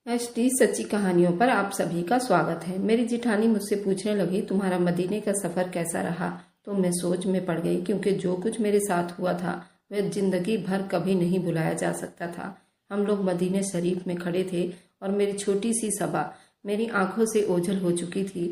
HD सच्ची कहानियों पर आप सभी का स्वागत है। मेरी जिठानी मुझसे पूछने लगी, तुम्हारा मदीने का सफ़र कैसा रहा? तो मैं सोच में पड़ गई, क्योंकि जो कुछ मेरे साथ हुआ था वह जिंदगी भर कभी नहीं भुलाया जा सकता था। हम लोग मदीने शरीफ में खड़े थे और मेरी छोटी सी सबा मेरी आंखों से ओझल हो चुकी थी।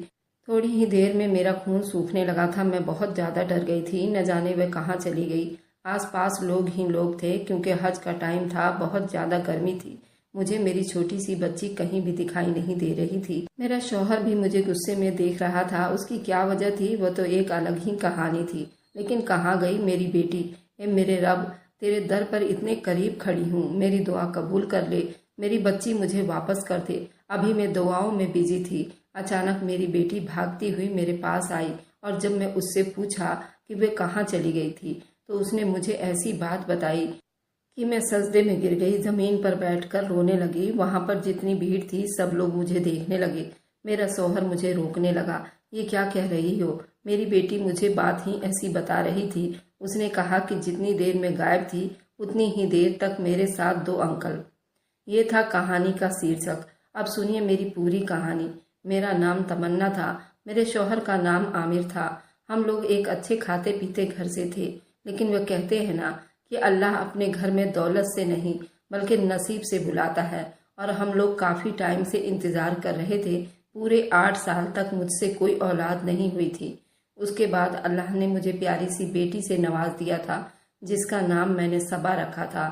थोड़ी ही देर में मेरा खून सूखने लगा था। मैं बहुत ज़्यादा डर गई थी, न जाने वह कहाँ चली गई। आसपास लोग ही लोग थे, क्योंकि हज का टाइम था, बहुत ज़्यादा गर्मी थी। मुझे मेरी छोटी सी बच्ची कहीं भी दिखाई नहीं दे रही थी। मेरा शौहर भी मुझे गुस्से में देख रहा था। उसकी क्या वजह थी वो तो एक अलग ही कहानी थी। लेकिन कहाँ गई मेरी बेटी? ए मेरे रब, तेरे दर पर इतने करीब खड़ी हूँ, मेरी दुआ कबूल कर ले, मेरी बच्ची मुझे वापस कर दे। अभी मैं दुआओं में बिजी थी। अचानक मेरी बेटी भागती हुई मेरे पास आई और जब मैं उससे पूछा कि वे कहाँ चली गई थी तो उसने मुझे ऐसी बात बताई कि मैं सजदे में गिर गई। जमीन पर बैठकर रोने लगी। वहां पर जितनी भीड़ थी सब लोग मुझे देखने लगे। मेरा शौहर मुझे रोकने लगा। ये क्या कह रही हो? मेरी बेटी मुझे बात ही ऐसी बता रही थी। उसने कहा कि जितनी देर में गायब थी उतनी ही देर तक मेरे साथ दो अंकल। ये था कहानी का शीर्षक। अब सुनिए मेरी पूरी कहानी। मेरा नाम तमन्ना था। मेरे शौहर का नाम आमिर था। हम लोग एक अच्छे खाते पीते घर से थे, लेकिन वह कहते हैं ना कि अल्लाह अपने घर में दौलत से नहीं बल्कि नसीब से बुलाता है। और हम लोग काफ़ी टाइम से इंतज़ार कर रहे थे। पूरे 8 साल तक मुझसे कोई औलाद नहीं हुई थी। उसके बाद अल्लाह ने मुझे प्यारी सी बेटी से नवाज दिया था, जिसका नाम मैंने सबा रखा था।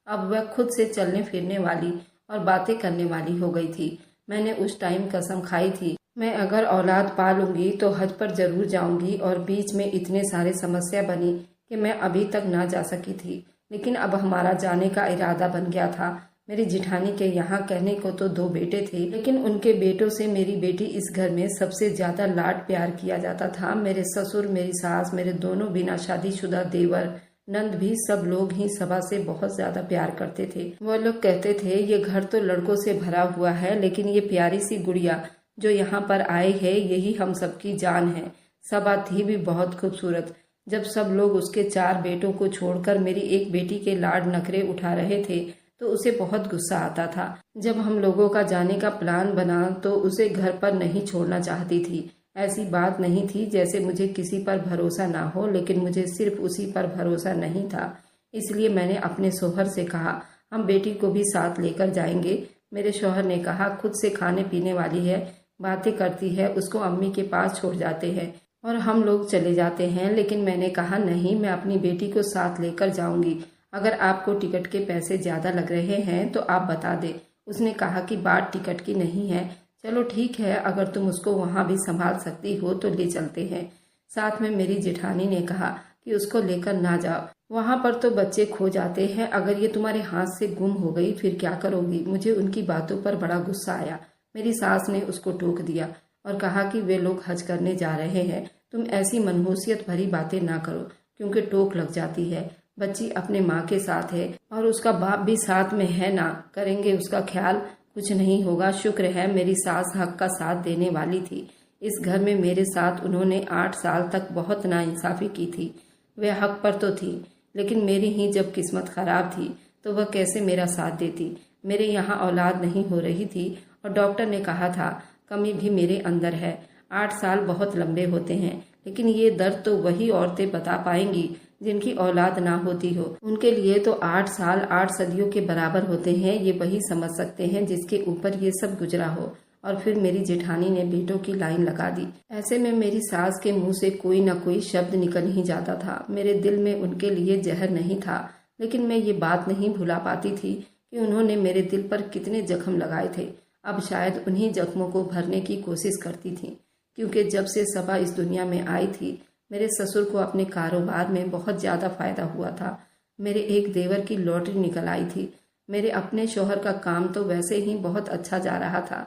अब वह खुद से चलने फिरने वाली और बातें करने वाली हो गई थी। मैंने उस टाइम कसम खाई थी, मैं अगर औलाद पालूंगी तो हज पर जरूर जाऊंगी। और बीच में इतने सारे समस्या बनी कि मैं अभी तक ना जा सकी थी। लेकिन अब हमारा जाने का इरादा बन गया था। मेरी जिठानी के यहाँ कहने को तो 2 बेटे थे, लेकिन उनके बेटों से मेरी बेटी इस घर में सबसे ज्यादा लाड प्यार किया जाता था। मेरे ससुर, मेरी सास, मेरे दोनों बिना शादीशुदा देवर, नंद भी सब लोग ही सबा से बहुत ज्यादा प्यार करते थे। वो लोग कहते थे ये घर तो लड़कों से भरा हुआ है, लेकिन ये प्यारी सी गुड़िया जो यहाँ पर आई है यही हम सबकी जान है। सबा थी भी बहुत खूबसूरत। जब सब लोग उसके 4 बेटों को छोड़कर मेरी एक बेटी के लाड नखरे उठा रहे थे तो उसे बहुत गुस्सा आता था। जब हम लोगों का जाने का प्लान बना तो उसे घर पर नहीं छोड़ना चाहती थी। ऐसी बात नहीं थी जैसे मुझे किसी पर भरोसा ना हो, लेकिन मुझे सिर्फ उसी पर भरोसा नहीं था। इसलिए मैंने अपने शौहर से कहा हम बेटी को भी साथ लेकर जाएंगे। मेरे शौहर ने कहा खुद से खाने पीने वाली है, बातें करती है, उसको अम्मी के पास छोड़ जाते हैं और हम लोग चले जाते हैं। लेकिन मैंने कहा नहीं, मैं अपनी बेटी को साथ लेकर जाऊंगी। अगर आपको टिकट के पैसे ज्यादा लग रहे हैं तो आप बता दे। उसने कहा कि बात टिकट की नहीं है। चलो ठीक है, अगर तुम उसको वहां भी संभाल सकती हो तो ले चलते हैं। साथ में मेरी जेठानी ने कहा कि उसको लेकर ना जाओ, वहां पर तो बच्चे खो जाते हैं। अगर ये तुम्हारे हाथ से गुम हो गई फिर क्या करोगी? मुझे उनकी बातों पर बड़ा गुस्सा आया। मेरी सास ने उसको टोक दिया और कहा कि वे लोग हज करने जा रहे हैं, तुम ऐसी मनहूसियत भरी बातें ना करो, क्योंकि टोक लग जाती है। बच्ची अपने माँ के साथ है और उसका बाप भी साथ में है, ना करेंगे उसका ख्याल, कुछ नहीं होगा। शुक्र है मेरी सास हक का साथ देने वाली थी। इस घर में मेरे साथ उन्होंने 8 साल तक बहुत नाइंसाफी की थी। वह हक पर तो थी, लेकिन मेरी ही जब किस्मत खराब थी तो वह कैसे मेरा साथ देती। मेरे यहाँ औलाद नहीं हो रही थी और डॉक्टर ने कहा था कमी भी मेरे अंदर है। 8 साल बहुत लंबे होते हैं, लेकिन ये दर्द तो वही औरतें बता पाएंगी जिनकी औलाद ना होती हो। उनके लिए तो 8 साल 8 सदियों के बराबर होते हैं। ये वही समझ सकते हैं जिसके ऊपर ये सब गुजरा हो। और फिर मेरी जेठानी ने बेटों की लाइन लगा दी। ऐसे में मेरी सास के मुंह से कोई न कोई शब्द निकल ही जाता था। मेरे दिल में उनके लिए जहर नहीं था, लेकिन मैं ये बात नहीं भुला पाती थी कि उन्होंने मेरे दिल पर कितने जख्म लगाए थे। अब शायद उन्हीं जख्मों को भरने की कोशिश करती थी, क्योंकि जब से सबा इस दुनिया में आई थी मेरे ससुर को अपने कारोबार में बहुत ज़्यादा फायदा हुआ था। मेरे एक देवर की लॉटरी निकल आई थी। मेरे अपने शौहर का काम तो वैसे ही बहुत अच्छा जा रहा था,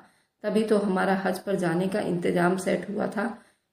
तभी तो हमारा हज पर जाने का इंतजाम सेट हुआ था।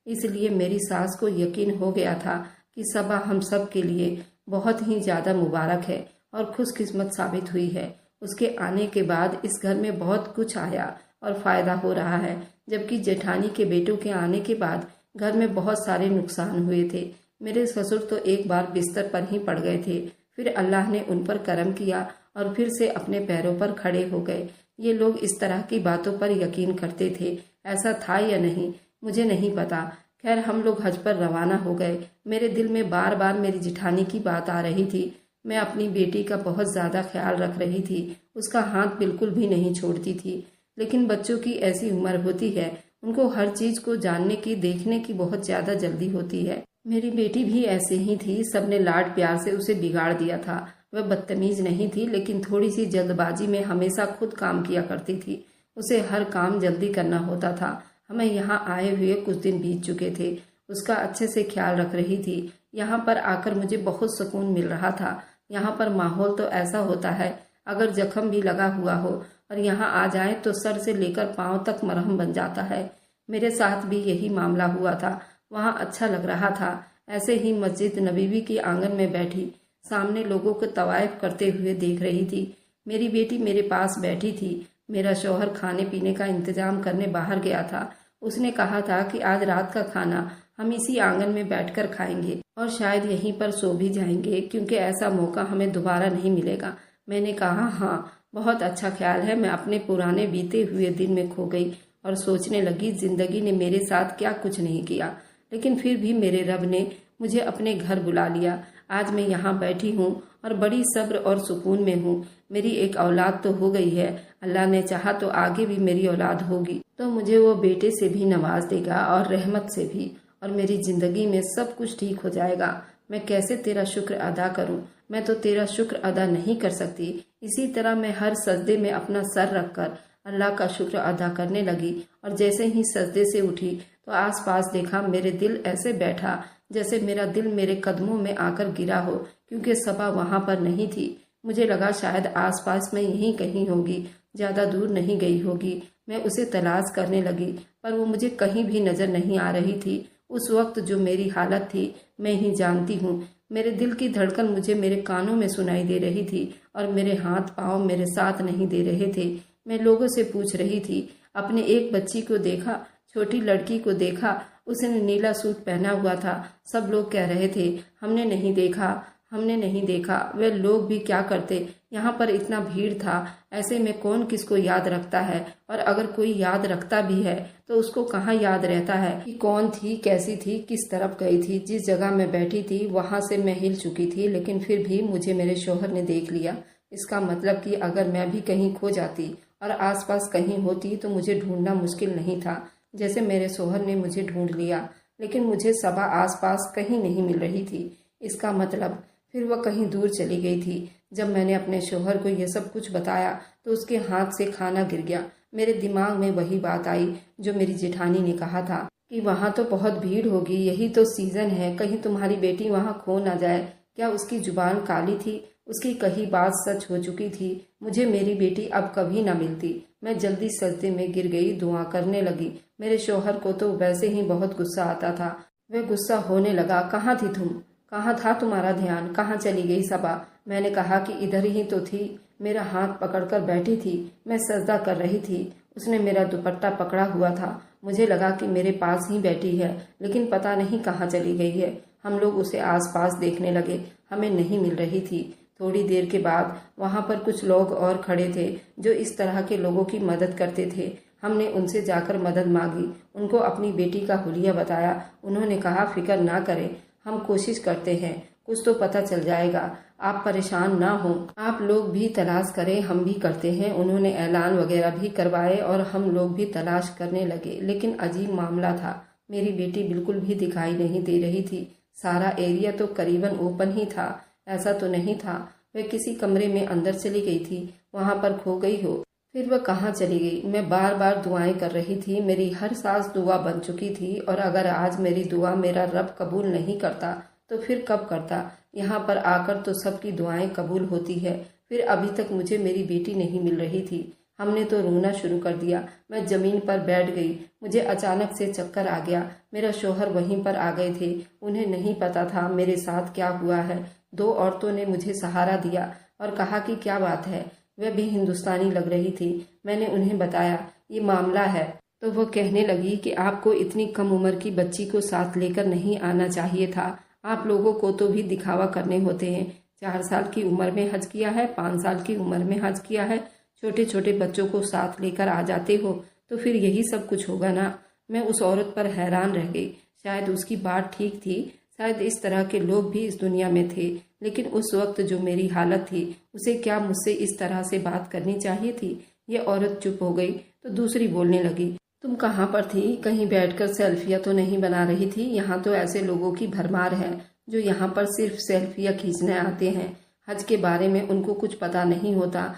इसलिए मेरी सास को यकीन हो गया था कि सबा हम सब के लिए बहुत ही ज़्यादा मुबारक है और खुशकिस्मत साबित हुई है। उसके आने के बाद इस घर में बहुत कुछ आया और फायदा हो रहा है, जबकि जेठानी के बेटों के आने के बाद घर में बहुत सारे नुकसान हुए थे। मेरे ससुर तो एक बार बिस्तर पर ही पड़ गए थे, फिर अल्लाह ने उन पर करम किया और फिर से अपने पैरों पर खड़े हो गए। ये लोग इस तरह की बातों पर यकीन करते थे। ऐसा था या नहीं मुझे नहीं पता। खैर हम लोग हज पर रवाना हो गए। मेरे दिल में बार बार मेरी जिठानी की बात आ रही थी। मैं अपनी बेटी का बहुत ज़्यादा ख्याल रख रही थी, उसका हाथ बिल्कुल भी नहीं छोड़ती थी। लेकिन बच्चों की ऐसी उम्र होती है, उनको हर चीज़ को जानने की, देखने की बहुत ज़्यादा जल्दी होती है। मेरी बेटी भी ऐसे ही थी। सबने लाड प्यार से उसे बिगाड़ दिया था। वह बदतमीज नहीं थी, लेकिन थोड़ी सी जल्दबाजी में हमेशा खुद काम किया करती थी। उसे हर काम जल्दी करना होता था। हमें यहाँ आए हुए कुछ दिन बीत चुके थे। उसका अच्छे से ख्याल रख रही थी। यहाँ पर आकर मुझे बहुत सुकून मिल रहा था। यहाँ पर माहौल तो ऐसा होता है, अगर जख्म भी लगा हुआ हो और यहाँ आ जाए तो सर से लेकर पांव तक मरहम बन जाता है। मेरे साथ भी यही मामला हुआ था। वहाँ अच्छा लग रहा था। ऐसे ही मस्जिद नबीवी के आंगन में बैठी सामने लोगों को तवायफ करते हुए देख रही थी। मेरी बेटी मेरे पास बैठी थी। मेरा शौहर खाने पीने का इंतजाम करने बाहर गया था। उसने कहा था कि आज रात का खाना हम इसी आंगन में बैठकर खाएंगे और शायद यहीं पर सो भी जाएंगे, क्योंकि ऐसा मौका हमें दोबारा नहीं मिलेगा। मैंने कहा हाँ, बहुत अच्छा ख्याल है। मैं अपने पुराने बीते हुए दिन में खो गई और सोचने लगी जिंदगी ने मेरे साथ क्या कुछ नहीं किया, लेकिन फिर भी मेरे रब ने मुझे अपने घर बुला लिया। आज मैं यहाँ बैठी हूँ और बड़ी सब्र और सुकून में हूँ। मेरी एक औलाद तो हो गई है, अल्लाह ने चाहा तो आगे भी मेरी औलाद होगी, तो मुझे वो बेटे से भी नवाज देगा और रहमत से भी, और मेरी जिंदगी में सब कुछ ठीक हो जाएगा। मैं कैसे तेरा शुक्र अदा करूं? मैं तो तेरा शुक्र अदा नहीं कर सकती। इसी तरह मैं हर सजदे में अपना सर रखकर अल्लाह का शुक्र अदा करने लगी, और जैसे ही सजदे से उठी तो आसपास देखा, मेरे दिल ऐसे बैठा जैसे मेरा दिल मेरे कदमों में आकर गिरा हो, क्योंकि सबा वहां पर नहीं थी। मुझे लगा शायद आसपास में यहीं कहीं होगी, ज्यादा दूर नहीं गई होगी। मैं उसे तलाश करने लगी, पर वो मुझे कहीं भी नजर नहीं आ रही थी। उस वक्त जो मेरी हालत थी मैं ही जानती हूँ। मेरे दिल की धड़कन मुझे मेरे कानों में सुनाई दे रही थी और मेरे हाथ पांव मेरे साथ नहीं दे रहे थे। मैं लोगों से पूछ रही थी। अपने एक बच्ची को देखा, छोटी लड़की को देखा, उसने नीला सूट पहना हुआ था। सब लोग कह रहे थे हमने नहीं देखा, हमने नहीं देखा। वे लोग भी क्या करते, यहाँ पर इतना भीड़ था। ऐसे में कौन किसको याद रखता है, और अगर कोई याद रखता भी है तो उसको कहाँ याद रहता है कि कौन थी, कैसी थी, किस तरफ गई थी। जिस जगह मैं बैठी थी वहां से मैं हिल चुकी थी, लेकिन फिर भी मुझे मेरे शौहर ने देख लिया। इसका मतलब कि अगर मैं भी कहीं खो जाती और आसपास कहीं होती तो मुझे ढूंढना मुश्किल नहीं था, जैसे मेरे शौहर ने मुझे ढूंढ लिया। लेकिन मुझे सबा आसपास कहीं नहीं मिल रही थी। इसका मतलब फिर वह कहीं दूर चली गई थी। जब मैंने अपने शौहर को यह सब कुछ बताया तो उसके हाथ से खाना गिर गया। मेरे दिमाग में वही बात आई जो मेरी जेठानी ने कहा था कि वहाँ तो बहुत भीड़ होगी, यही तो सीजन है, कहीं तुम्हारी बेटी वहाँ खो ना जाए। क्या उसकी जुबान काली थी? उसकी कही बात सच हो चुकी थी। मुझे मेरी बेटी अब कभी ना मिलती। मैं जल्दी सजदे में गिर गई, दुआ करने लगी। मेरे शौहर को तो वैसे ही बहुत गुस्सा आता था। वह गुस्सा होने लगा। कहाँ थी तुम? कहाँ था तुम्हारा ध्यान? कहाँ चली गई सबा? मैंने कहा कि इधर ही तो थी। मेरा हाथ पकड़कर बैठी थी। मैं सजदा कर रही थी। उसने मेरा दुपट्टा पकड़ा हुआ था। मुझे लगा कि मेरे पास ही बैठी है, लेकिन पता नहीं कहाँ चली गई है। हम लोग उसे आसपास देखने लगे, हमें नहीं मिल रही थी। थोड़ी देर के बाद वहाँ पर कुछ लोग और खड़े थे जो इस तरह के लोगों की मदद करते थे। हमने उनसे जाकर मदद मांगी, उनको अपनी बेटी का हुलिया बताया। उन्होंने कहा फिक्र ना करें, हम कोशिश करते हैं, कुछ तो पता चल जाएगा, आप परेशान ना हो, आप लोग भी तलाश करें, हम भी करते हैं। उन्होंने ऐलान वगैरह भी करवाए और हम लोग भी तलाश करने लगे। लेकिन अजीब मामला था, मेरी बेटी बिल्कुल भी दिखाई नहीं दे रही थी। सारा एरिया तो करीबन ओपन ही था। ऐसा तो नहीं था वह किसी कमरे में अंदर चली गई थी, वहां पर खो गई हो। फिर वह कहाँ चली गई? मैं बार बार दुआएं कर रही थी। मेरी हर सांस दुआ बन चुकी थी, और अगर आज मेरी दुआ मेरा रब कबूल नहीं करता तो फिर कब करता? यहाँ पर आकर तो सबकी दुआएं कबूल होती है। फिर अभी तक मुझे मेरी बेटी नहीं मिल रही थी। हमने तो रोना शुरू कर दिया। मैं जमीन पर बैठ गई। मुझे अचानक से चक्कर आ गया। मेरा शौहर वहीं पर आ गए थे। उन्हें नहीं पता था मेरे साथ क्या हुआ है। 2 औरतों ने मुझे सहारा दिया और कहा कि क्या बात है। वह भी हिंदुस्तानी लग रही थी। मैंने उन्हें बताया ये मामला है, तो वह कहने लगी कि आपको इतनी कम उम्र की बच्ची को साथ लेकर नहीं आना चाहिए था। आप लोगों को तो भी दिखावा करने होते हैं। 4 साल की उम्र में हज किया है, 5 साल की उम्र में हज किया है, छोटे छोटे बच्चों को साथ लेकर आ जाते हो, तो फिर यही सब कुछ होगा ना। मैं उस औरत पर हैरान रह गई। शायद उसकी बात ठीक थी, शायद इस तरह के लोग भी इस दुनिया में थे, लेकिन उस वक्त जो मेरी हालत थी, उसे क्या मुझसे इस तरह से बात करनी चाहिए थी। ये औरत चुप हो गई तो दूसरी बोलने लगी, तुम कहाँ पर थी? कहीं बैठकर सेल्फियाँ तो नहीं बना रही थी? यहाँ तो ऐसे लोगों की भरमार है जो यहाँ पर सिर्फ सेल्फियाँ खींचने आते हैं। हज के बारे में उनको कुछ पता नहीं होता।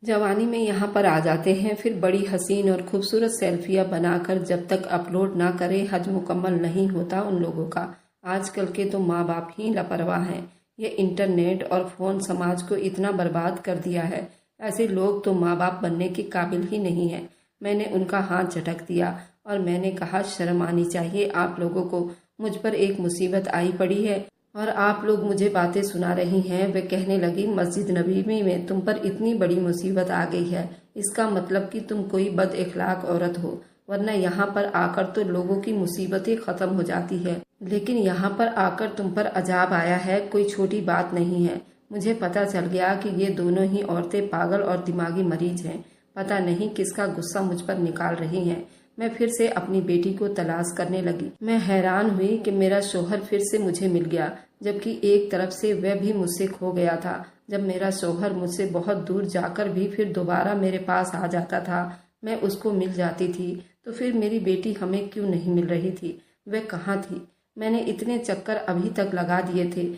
जवानी में यहाँ पर आ जाते हैं, फिर बड़ी हसीन और खूबसूरत सेल्फियाँ बनाकर जब तक अपलोड ना करें, हज मुकम्मल नहीं होता उन लोगों का। आजकल के तो माँ बाप ही लापरवाह हैं। ये इंटरनेट और फ़ोन समाज को इतना बर्बाद कर दिया है। ऐसे लोग तो माँ बाप बनने के काबिल ही नहीं है। मैंने उनका हाथ झटक दिया और मैंने कहा, शर्म आनी चाहिए आप लोगों को। मुझ पर एक मुसीबत आई पड़ी है और आप लोग मुझे बातें सुना रही हैं। वे कहने लगी, मस्जिद नबी में तुम पर इतनी बड़ी मुसीबत आ गई है, इसका मतलब कि तुम कोई बद इखलाक औरत हो, वरना यहाँ पर आकर तो लोगों की मुसीबतें खत्म हो जाती है, लेकिन यहाँ पर आकर तुम पर अजाब आया है, कोई छोटी बात नहीं है। मुझे पता चल गया कि ये दोनों ही औरतें पागल और दिमागी मरीज हैं। पता नहीं किसका गुस्सा मुझ पर निकाल रही हैं। मैं फिर से अपनी बेटी को तलाश करने लगी। मैं हैरान हुई कि मेरा शौहर फिर से मुझे मिल गया, जबकि एक तरफ से वह भी मुझसे खो गया था। जब मेरा शौहर मुझसे बहुत दूर जाकर भी फिर दोबारा मेरे पास आ जाता था, मैं उसको मिल जाती थी, तो फिर मेरी बेटी हमें क्यों नहीं मिल रही थी? वह कहाँ थी? मैंने इतने चक्कर अभी तक लगा दिए थे।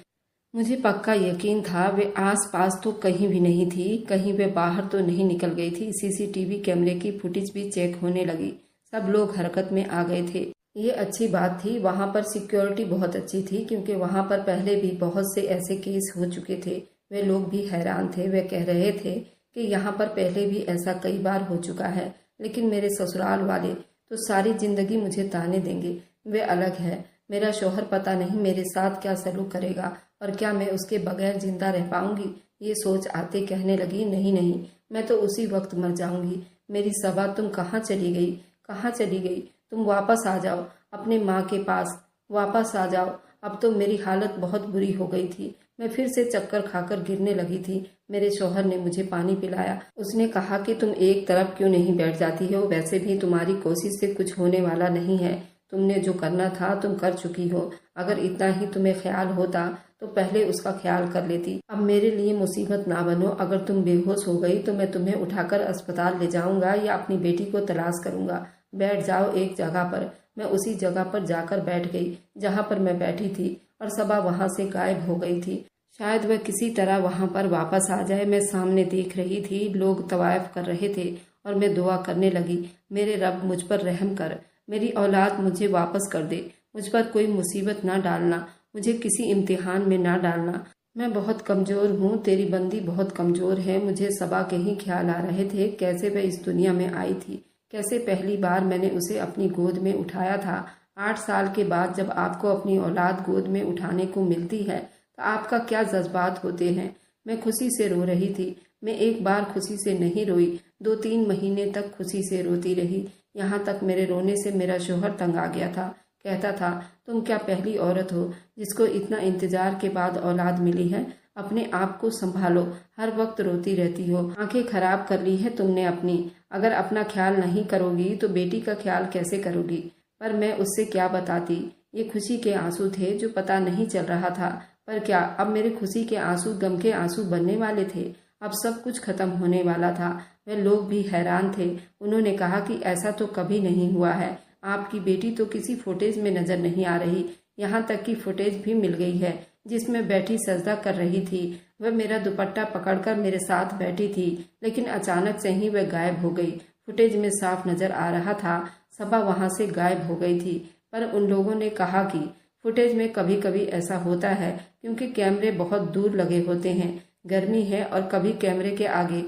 मुझे पक्का यकीन था वे आस पास तो कहीं भी नहीं थी, कहीं वे बाहर तो नहीं निकल गई थी। सीसीटीवी कैमरे की फुटेज भी चेक होने लगी। सब लोग हरकत में आ गए थे। ये अच्छी बात थी। वहां पर सिक्योरिटी बहुत अच्छी थी, क्योंकि वहां पर पहले भी बहुत से ऐसे केस हो चुके थे। वे लोग भी हैरान थे। वे कह रहे थे कि यहाँ पर पहले भी ऐसा कई बार हो चुका है, लेकिन मेरे ससुराल वाले तो सारी जिंदगी मुझे ताने देंगे। वे अलग है। मेरा शौहर पता नहीं मेरे साथ क्या सलूक करेगा और क्या मैं उसके बगैर जिंदा रह पाऊंगी। ये सोच आते कहने लगी, नहीं नहीं, मैं तो उसी वक्त मर जाऊंगी। मेरी सबा, तुम कहाँ चली गई? कहाँ चली गई? तुम वापस आ जाओ, अपने माँ के पास वापस आ जाओ। अब तो मेरी हालत बहुत बुरी हो गई थी। मैं फिर से चक्कर खाकर गिरने लगी थी। मेरे शौहर ने मुझे पानी पिलाया। उसने कहा कि तुम एक तरफ क्यों नहीं बैठ जाती हो? वैसे भी तुम्हारी कोशिश से कुछ होने वाला नहीं है। तुमने जो करना था तुम कर चुकी हो। अगर इतना ही तुम्हें ख्याल होता तो पहले उसका ख्याल कर लेती। अब मेरे लिए मुसीबत ना बनो। अगर तुम बेहोश हो गई तो मैं तुम्हें उठाकर अस्पताल ले जाऊंगा या अपनी बेटी को तलाश करूंगा। बैठ जाओ एक जगह पर। मैं उसी जगह पर जाकर बैठ गई जहाँ पर मैं बैठी थी और सबा वहाँ से गायब हो गई थी। शायद वह किसी तरह वहाँ पर वापस आ जाए। मैं सामने देख रही थी, लोग तवायफ कर रहे थे और मैं दुआ करने लगी, मेरे रब मुझ पर रहम कर, मेरी औलाद मुझे वापस कर दे, मुझ पर कोई मुसीबत ना डालना, मुझे किसी इम्तिहान में ना डालना। मैं बहुत कमज़ोर हूँ, तेरी बंदी बहुत कमज़ोर है। मुझे सबा के ही ख्याल आ रहे थे, कैसे वह इस दुनिया में आई थी, कैसे पहली बार मैंने उसे अपनी गोद में उठाया था। 8 साल के बाद जब आपको अपनी औलाद गोद में उठाने को मिलती है तो आपका क्या जज्बात होते हैं। मैं खुशी से रो रही थी। मैं एक बार खुशी से नहीं रोई, 2-3 महीने तक खुशी से रोती रही। यहाँ तक मेरे रोने से मेरा शौहर तंग आ गया था। कहता था, तुम क्या पहली औरत हो जिसको इतना इंतजार के बाद औलाद मिली है? अपने आप को संभालो, हर वक्त रोती रहती हो। आंखें खराब कर ली है तुमने अपनी। अगर अपना ख्याल नहीं करोगी तो बेटी का ख्याल कैसे करोगी? पर मैं उससे क्या बताती। ये खुशी के आंसू थे जो पता नहीं चल रहा था। पर क्या अब मेरे खुशी के आंसू गम के आंसू बनने वाले थे? अब सब कुछ खत्म होने वाला था। वे लोग भी हैरान थे। उन्होंने कहा कि ऐसा तो कभी नहीं हुआ है। आपकी बेटी तो किसी फुटेज में नजर नहीं आ रही। यहाँ तक की फुटेज भी मिल गई है जिसमें बैठी सजदा कर रही थी। वह मेरा दुपट्टा पकड़कर मेरे साथ बैठी थी, लेकिन अचानक से ही वह गायब हो गई। फुटेज में साफ नजर आ रहा था सबा वहां से गायब हो गई थी। पर उन लोगों ने कहा कि फुटेज में कभी कभी ऐसा होता है क्योंकि कैमरे बहुत दूर लगे होते हैं, गर्मी है और कभी कैमरे के आगे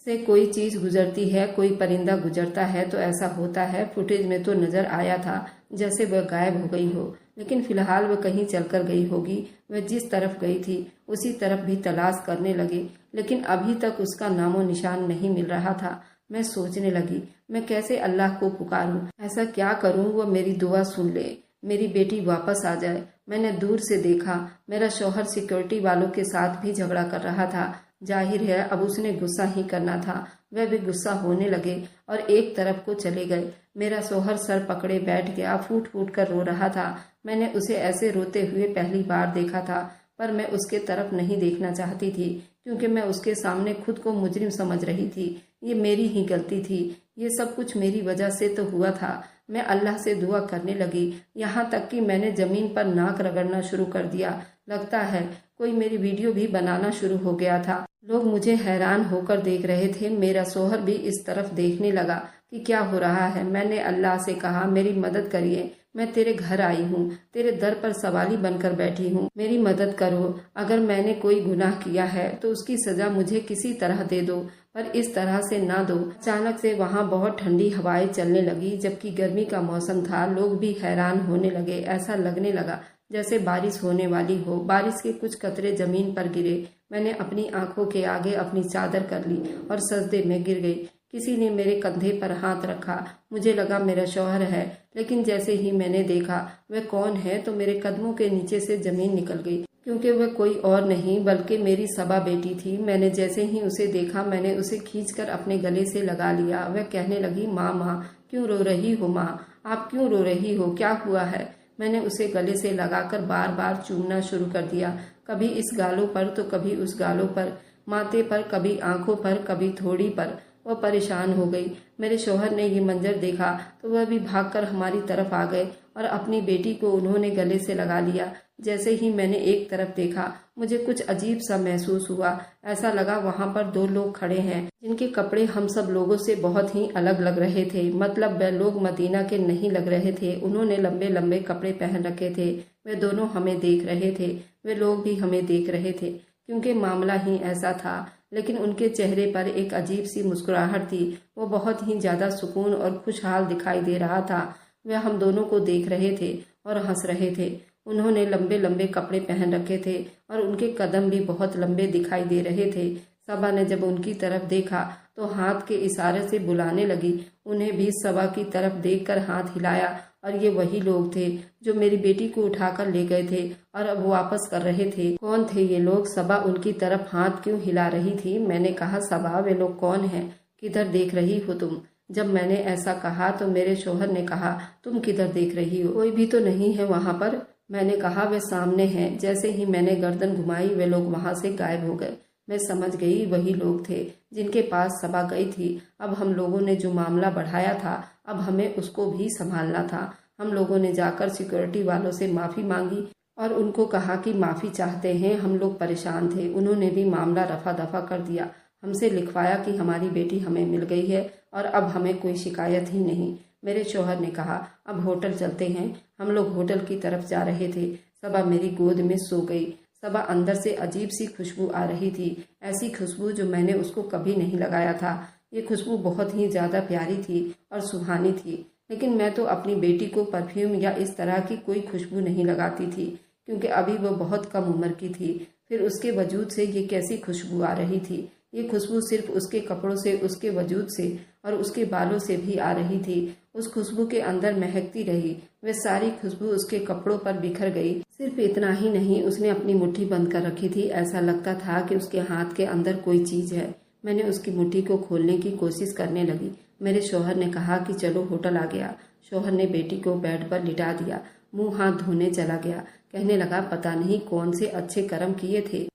से कोई चीज गुजरती है, कोई परिंदा गुजरता है तो ऐसा होता है। फुटेज में तो नजर आया था जैसे वह गायब हो गई हो, लेकिन फिलहाल वह कहीं चलकर गई होगी। वह जिस तरफ गई थी उसी तरफ भी तलाश करने लगे, लेकिन अभी तक उसका नामो निशान नहीं मिल रहा था। मैं सोचने लगी, मैं कैसे अल्लाह को पुकारूं, ऐसा क्या करूं वह मेरी दुआ सुन ले, मेरी बेटी वापस आ जाए। मैंने दूर से देखा, मेरा शौहर सिक्योरिटी वालों के साथ भी झगड़ा कर रहा था। जाहिर है अब उसने गुस्सा ही करना था। वह भी गुस्सा होने लगे और एक तरफ को चले गए। मेरा शौहर सर पकड़े बैठ गया, फूट फूट कर रो रहा था। मैंने उसे ऐसे रोते हुए पहली बार देखा था, पर मैं उसके तरफ नहीं देखना चाहती थी क्योंकि मैं उसके सामने खुद को मुजरिम समझ रही थी। ये मेरी ही गलती थी, ये सब कुछ मेरी वजह से तो हुआ था। मैं अल्लाह से दुआ करने लगी, यहाँ तक कि मैंने जमीन पर नाक रगड़ना शुरू कर दिया। लगता है कोई मेरी वीडियो भी बनाना शुरू हो गया था। लोग मुझे हैरान होकर देख रहे थे। मेरा शौहर भी इस तरफ देखने लगा कि क्या हो रहा है। मैंने अल्लाह से कहा, मेरी मदद करिए, मैं तेरे घर आई हूँ, तेरे दर पर सवाली बनकर बैठी हूँ, मेरी मदद करो। अगर मैंने कोई गुनाह किया है तो उसकी सजा मुझे किसी तरह दे दो, पर इस तरह से ना दो। अचानक से वहाँ बहुत ठंडी हवाएं चलने लगी, जबकि गर्मी का मौसम था। लोग भी हैरान होने लगे। ऐसा लगने लगा जैसे बारिश होने वाली हो। बारिश के कुछ कतरे जमीन पर गिरे। मैंने अपनी आंखों के आगे अपनी चादर कर ली और सजदे में गिर गई। किसी ने मेरे कंधे पर हाथ रखा। मुझे लगा मेरा शौहर है, लेकिन जैसे ही मैंने देखा वह कौन है तो मेरे कदमों के नीचे से जमीन निकल गई, क्योंकि वह कोई और नहीं बल्कि मेरी सबा बेटी थी। मैंने जैसे ही उसे देखा, मैंने उसे खींचकर अपने गले से लगा लिया। वह कहने लगी, माँ माँ क्यों रो रही हो, माँ आप क्यों रो रही हो, क्या हुआ है। मैंने उसे गले से लगाकर बार बार चूमना शुरू कर दिया, कभी इस गालों पर तो कभी उस गालों पर, माथे पर, कभी आंखों पर, कभी थोड़ी पर। वह परेशान हो गई। मेरे शौहर ने ये मंजर देखा तो वह भी भागकर हमारी तरफ आ गए और अपनी बेटी को उन्होंने गले से लगा लिया। जैसे ही मैंने एक तरफ देखा, मुझे कुछ अजीब सा महसूस हुआ। ऐसा लगा वहाँ पर दो लोग खड़े हैं जिनके कपड़े हम सब लोगों से बहुत ही अलग लग रहे थे। मतलब वह लोग मदीना के नहीं लग रहे थे। उन्होंने लंबे लंबे कपड़े पहन रखे थे। वे दोनों हमें देख रहे थे, वे लोग भी हमें देख रहे थे, क्योंकि मामला ही ऐसा था। लेकिन उनके चेहरे पर एक अजीब सी मुस्कुराहट थी। वो बहुत ही ज्यादा सुकून और खुशहाल दिखाई दे रहा था। वे हम दोनों को देख रहे थे और हंस रहे थे। उन्होंने लंबे लंबे कपड़े पहन रखे थे और उनके कदम भी बहुत लंबे दिखाई दे रहे थे। सबा ने जब उनकी तरफ देखा तो हाथ के इशारे से बुलाने लगी। उन्हें भी सबा की तरफ देखकर हाथ हिलाया और ये वही लोग थे जो मेरी बेटी को उठाकर ले गए थे और अब वापस कर रहे थे। कौन थे ये लोग? सबा उनकी तरफ हाथ क्यों हिला रही थी? मैंने कहा, सबा वे लोग कौन हैं? किधर देख रही हो तुम? जब मैंने ऐसा कहा तो मेरे शौहर ने कहा, तुम किधर देख रही हो? कोई भी तो नहीं है वहाँ पर। मैंने कहा, वे सामने हैं। जैसे ही मैंने गर्दन घुमाई वे लोग वहाँ से गायब हो गए। मैं समझ गई वही लोग थे जिनके पास सबा गई थी। अब हम लोगों ने जो मामला बढ़ाया था, अब हमें उसको भी संभालना था। हम लोगों ने जाकर सिक्योरिटी वालों से माफ़ी मांगी और उनको कहा कि माफ़ी चाहते हैं, हम लोग परेशान थे। उन्होंने भी मामला रफा दफा कर दिया। हमसे लिखवाया कि हमारी बेटी हमें मिल गई है और अब हमें कोई शिकायत ही नहीं। मेरे शौहर ने कहा, अब होटल चलते हैं। हम लोग होटल की तरफ जा रहे थे। सबा मेरी गोद में सो गई। सबा अंदर से अजीब सी खुशबू आ रही थी, ऐसी खुशबू जो मैंने उसको कभी नहीं लगाया था। ये खुशबू बहुत ही ज़्यादा प्यारी थी और सुहानी थी, लेकिन मैं तो अपनी बेटी को परफ्यूम या इस तरह की कोई खुशबू नहीं लगाती थी, क्योंकि अभी वो बहुत कम उम्र की थी। फिर उसके वजूद से ये कैसी खुशबू आ रही थी? ये खुशबू सिर्फ उसके कपड़ों से, उसके वजूद से और उसके बालों से भी आ रही थी। उस खुशबू के अंदर महकती रही। वह सारी खुशबू उसके कपड़ों पर बिखर गई। सिर्फ इतना ही नहीं, उसने अपनी मुट्ठी बंद कर रखी थी। ऐसा लगता था कि उसके हाथ के अंदर कोई चीज है। मैंने उसकी मुट्ठी को खोलने की कोशिश करने लगी। मेरे शौहर ने कहा कि चलो होटल आ गया। शौहर ने बेटी को बेड पर लिटा दिया, मुंह हाथ धोने चला गया। कहने लगा, पता नहीं कौन से अच्छे कर्म किए थे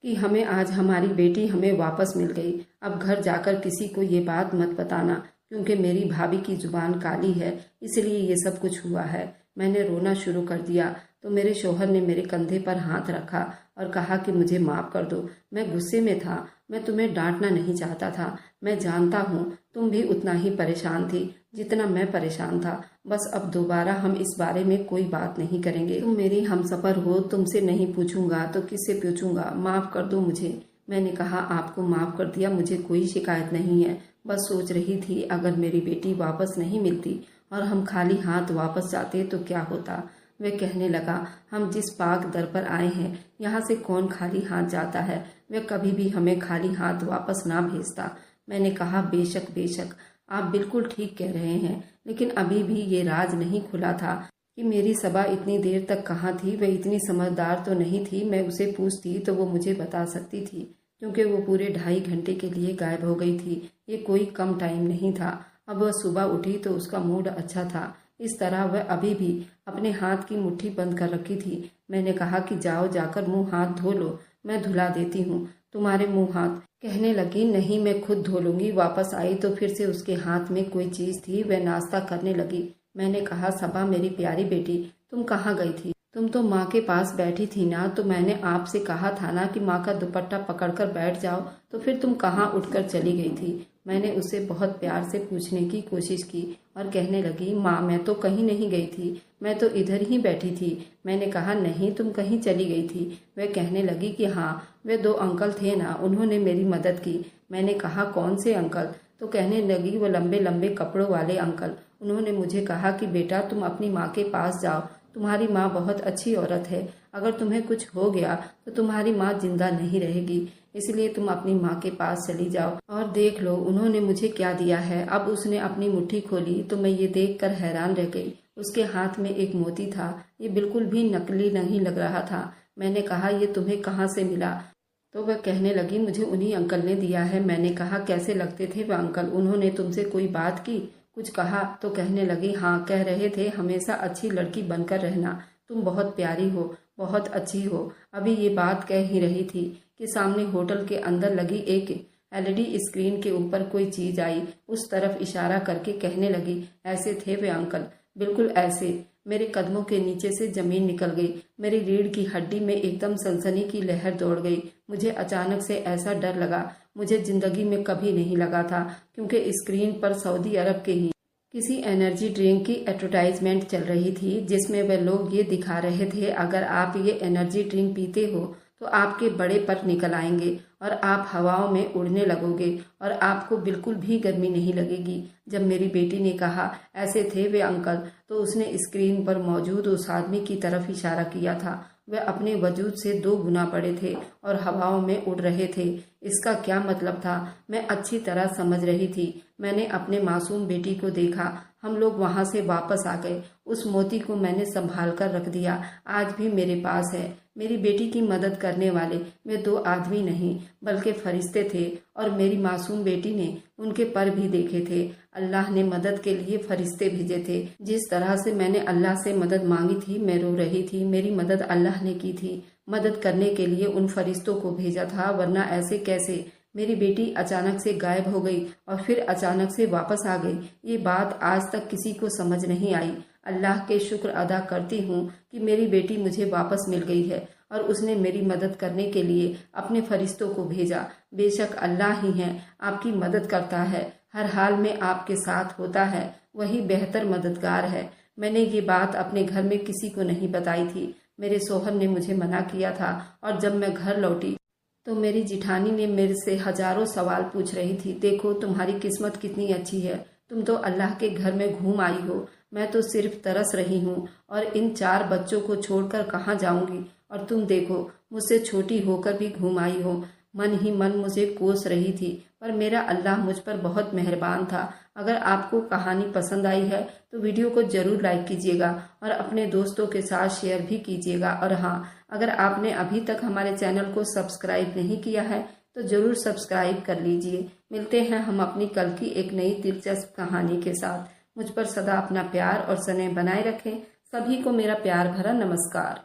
कि हमें आज हमारी बेटी हमें वापस मिल गई। अब घर जाकर किसी को ये बात मत बताना, क्योंकि मेरी भाभी की जुबान काली है, इसलिए ये सब कुछ हुआ है। मैंने रोना शुरू कर दिया तो मेरे शौहर ने मेरे कंधे पर हाथ रखा और कहा कि मुझे माफ़ कर दो। मैं गुस्से में था, मैं तुम्हें डांटना नहीं चाहता था। मैं जानता हूँ तुम भी उतना ही परेशान थी जितना मैं परेशान था। बस अब दोबारा हम इस बारे में कोई बात नहीं करेंगे। तुम मेरी हमसफर हो, तुमसे नहीं पूछूंगा तो किससे पूछूंगा? माफ़ कर दो मुझे। मैंने कहा, आपको माफ़ कर दिया, मुझे कोई शिकायत नहीं है। बस सोच रही थी अगर मेरी बेटी वापस नहीं मिलती और हम खाली हाथ वापस जाते तो क्या होता। वह कहने लगा, हम जिस पाक दर पर आए हैं यहाँ से कौन खाली हाथ जाता है? वह कभी भी हमें खाली हाथ वापस ना भेजता। मैंने कहा, बेशक बेशक, आप बिल्कुल ठीक कह रहे हैं, लेकिन अभी भी ये राज नहीं खुला था कि मेरी सबा इतनी देर तक कहाँ थी। वह इतनी समझदार तो नहीं थी। मैं उसे पूछती तो वो मुझे बता सकती थी। क्योंकि वो पूरे 2.5 घंटे के लिए गायब हो गई थी। ये कोई कम टाइम नहीं था। अब वह सुबह उठी तो उसका मूड अच्छा था। इस तरह वह अभी भी अपने हाथ की मुट्ठी बंद कर रखी थी। मैंने कहा कि जाओ, जाकर मुंह हाथ धो लो, मैं धुला देती हूँ तुम्हारे मुंह हाथ। कहने लगी, नहीं मैं खुद धो लूंगी। वापस आई तो फिर से उसके हाथ में कोई चीज थी। वह नाश्ता करने लगी। मैंने कहा, सबा मेरी प्यारी बेटी, तुम कहाँ गई थी? तुम तो माँ के पास बैठी थी ना, तो मैंने आपसे कहा था ना कि माँ का दुपट्टा पकड़कर बैठ जाओ, तो फिर तुम कहाँ उठकर चली गई थी? मैंने उसे बहुत प्यार से पूछने की कोशिश की और कहने लगी, माँ मैं तो कहीं नहीं गई थी, मैं तो इधर ही बैठी थी। मैंने कहा, नहीं तुम कहीं चली गई थी। वह कहने लगी कि हाँ, वे 2 अंकल थे ना, उन्होंने मेरी मदद की। मैंने कहा, कौन से अंकल? तो कहने लगी, वो लंबे लंबे कपड़ों वाले अंकल। उन्होंने मुझे कहा कि बेटा तुम अपनी माँ के पास जाओ, तुम्हारी माँ बहुत अच्छी औरत है, अगर तुम्हें कुछ हो गया तो तुम्हारी माँ जिंदा नहीं रहेगी, इसलिए तुम अपनी माँ के पास चली जाओ। और देख लो उन्होंने मुझे क्या दिया है। अब उसने अपनी मुट्ठी खोली तो मैं ये देखकर हैरान रह गई। उसके हाथ में एक मोती था। ये बिल्कुल भी नकली नहीं लग रहा था। मैंने कहा, ये तुम्हें कहाँ से मिला? तो वह कहने लगी, मुझे उन्हीं अंकल ने दिया है। मैंने कहा, कैसे लगते थे वह अंकल? उन्होंने तुमसे कोई बात की, कुछ कहा? तो कहने लगी, हाँ कह रहे थे हमेशा अच्छी लड़की बनकर रहना, तुम बहुत प्यारी हो, बहुत अच्छी हो। अभी ये बात कह ही रही थी कि सामने होटल के अंदर लगी एक एलईडी स्क्रीन के ऊपर कोई चीज आई। उस तरफ इशारा करके कहने लगी, ऐसे थे वे अंकल, बिल्कुल ऐसे। मेरे कदमों के नीचे से जमीन निकल गई। मेरी रीढ़ की हड्डी में एकदम सनसनी की लहर दौड़ गई। मुझे अचानक से ऐसा डर लगा, मुझे जिंदगी में कभी नहीं लगा था, क्योंकि स्क्रीन पर सऊदी अरब के ही किसी एनर्जी ड्रिंक की एडवर्टाइजमेंट चल रही थी, जिसमें वे लोग ये दिखा रहे थे, अगर आप ये एनर्जी ड्रिंक पीते हो तो आपके बड़े पर निकल आएंगे और आप हवाओं में उड़ने लगोगे और आपको बिल्कुल भी गर्मी नहीं लगेगी। जब मेरी बेटी ने कहा ऐसे थे वे अंकल, तो उसने स्क्रीन पर मौजूद उस आदमी की तरफ इशारा किया था। वह अपने वजूद से 2 गुना बड़े थे और हवाओं में उड़ रहे थे। इसका क्या मतलब था, मैं अच्छी तरह समझ रही थी। मैंने अपने मासूम बेटी को देखा। हम लोग वहां से वापस आ गए। उस मोती को मैंने संभाल कर रख दिया, आज भी मेरे पास है। मेरी बेटी की मदद करने वाले वे 2 आदमी नहीं बल्कि फरिश्ते थे और मेरी मासूम बेटी ने उनके पर भी देखे थे। अल्लाह ने मदद के लिए फरिश्ते भेजे थे। जिस तरह से मैंने अल्लाह से मदद मांगी थी, मैं रो रही थी। मेरी मदद अल्लाह ने की थी, मदद करने के लिए उन फरिश्तों को भेजा था, वरना ऐसे कैसे? मेरी बेटी अचानक से गायब हो गई और फिर अचानक से वापस आ गई। ये बात आज तक किसी को समझ नहीं आई। अल्लाह के शुक्र अदा करती हूँ कि मेरी बेटी मुझे वापस मिल गई है और उसने मेरी मदद करने के लिए अपने फरिश्तों को भेजा। बेशक अल्लाह ही है, आपकी मदद करता है, हर हाल में आपके साथ होता है, वही बेहतर मददगार है। मैंने ये बात अपने घर में किसी को नहीं बताई थी। मेरे सोहर ने मुझे मना किया था और जब मैं घर लौटी तो मेरी जिठानी ने मेरे से हजारों सवाल पूछ रही थी। देखो तुम्हारी किस्मत कितनी अच्छी है, तुम तो अल्लाह के घर में घूम आई हो। मैं तो सिर्फ तरस रही हूँ और इन 4 बच्चों को छोड़कर कहाँ जाऊंगी। और तुम देखो मुझसे छोटी होकर भी घूम आई हो। मन ही मन मुझे कोस रही थी, पर मेरा अल्लाह मुझ पर बहुत मेहरबान था। अगर आपको कहानी पसंद आई है तो वीडियो को जरूर लाइक कीजिएगा और अपने दोस्तों के साथ शेयर भी कीजिएगा। और हाँ, अगर आपने अभी तक हमारे चैनल को सब्सक्राइब नहीं किया है तो जरूर सब्सक्राइब कर लीजिए। मिलते हैं हम अपनी कल की एक नई दिलचस्प कहानी के साथ। मुझ पर सदा अपना प्यार और स्नेह बनाए रखें। सभी को मेरा प्यार भरा नमस्कार।